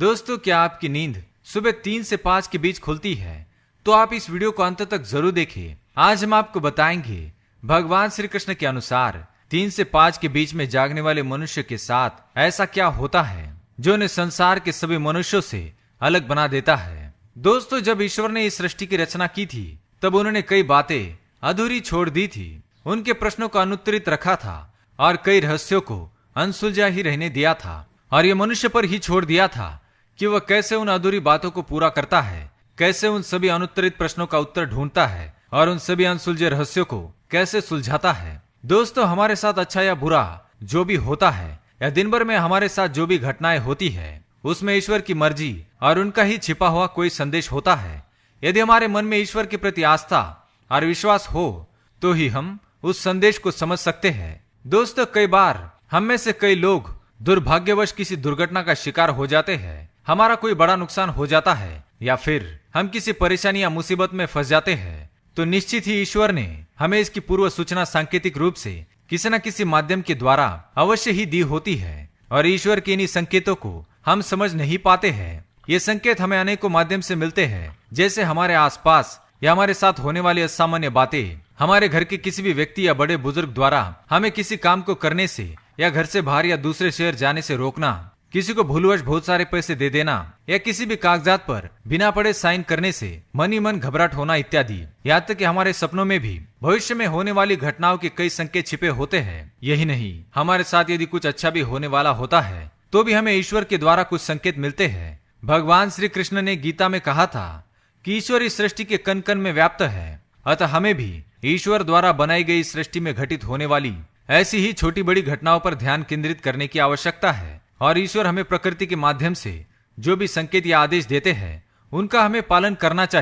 दोस्तों, क्या आपकी नींद सुबह 3 से 5 के बीच खुलती है? तो आप इस वीडियो को अंत तक जरूर देखिए। आज हम आपको बताएंगे भगवान श्री कृष्ण के अनुसार 3 से 5 के बीच में जागने वाले मनुष्य के साथ ऐसा क्या होता है जो उन्हें संसार के सभी मनुष्यों से अलग बना देता है। दोस्तों, जब ईश्वर ने इस सृष्टि की रचना की थी तब उन्होंने कई बातें अधूरी छोड़ दी थी, उनके प्रश्नों को अनुत्तरित रखा था और कई रहस्यों को अनसुलझा ही रहने दिया था, और ये मनुष्य पर ही छोड़ दिया था कि वह कैसे उन अधूरी बातों को पूरा करता है, कैसे उन सभी अनुत्तरित प्रश्नों का उत्तर ढूंढता है और उन सभी अनसुलझे रहस्यों को कैसे सुलझाता है। दोस्तों, हमारे साथ अच्छा या बुरा जो भी होता है या दिन भर में हमारे साथ जो भी घटनाएं होती है, उसमें ईश्वर की मर्जी और उनका ही छिपा हुआ कोई संदेश होता है। यदि हमारे मन में ईश्वर के प्रति आस्था और विश्वास हो तो ही हम उस संदेश को समझ सकते हैं। दोस्तों, कई बार हम में से कई लोग दुर्भाग्यवश किसी दुर्घटना का शिकार हो जाते हैं, हमारा कोई बड़ा नुकसान हो जाता है या फिर हम किसी परेशानी या मुसीबत में फंस जाते हैं, तो निश्चित ही ईश्वर ने हमें इसकी पूर्व सूचना सांकेतिक रूप से किसी न किसी माध्यम के द्वारा अवश्य ही दी होती है, और ईश्वर के इन्हीं संकेतों को हम समझ नहीं पाते हैं। ये संकेत हमें अनेकों माध्यम से मिलते हैं, जैसे हमारे आसपास या हमारे साथ होने वाली असामान्य बातें, हमारे घर के किसी भी व्यक्ति या बड़े बुजुर्ग द्वारा हमें किसी काम को करने से या घर से बाहर या दूसरे शहर जाने से रोकना, किसी को भूलवश बहुत सारे पैसे दे देना या किसी भी कागजात पर बिना पढ़े साइन करने से मन ही मन घबराहट होना इत्यादि। यहाँ तक कि हमारे सपनों में भी भविष्य में होने वाली घटनाओं के कई संकेत छिपे होते हैं। यही नहीं, हमारे साथ यदि कुछ अच्छा भी होने वाला होता है तो भी हमें ईश्वर के द्वारा कुछ संकेत मिलते हैं। भगवान श्री कृष्ण ने गीता में कहा था कि ईश्वर इस सृष्टि के कण कण में व्याप्त है, अतः हमें भी ईश्वर द्वारा बनाई गई सृष्टि में घटित होने वाली ऐसी ही छोटी बड़ी घटनाओं पर ध्यान केंद्रित करने की आवश्यकता है, और ईश्वर हमें प्रकृति के माध्यम से जो भी संकेत या आदेश देते हैं उनका हमें पालन करना चाहिए।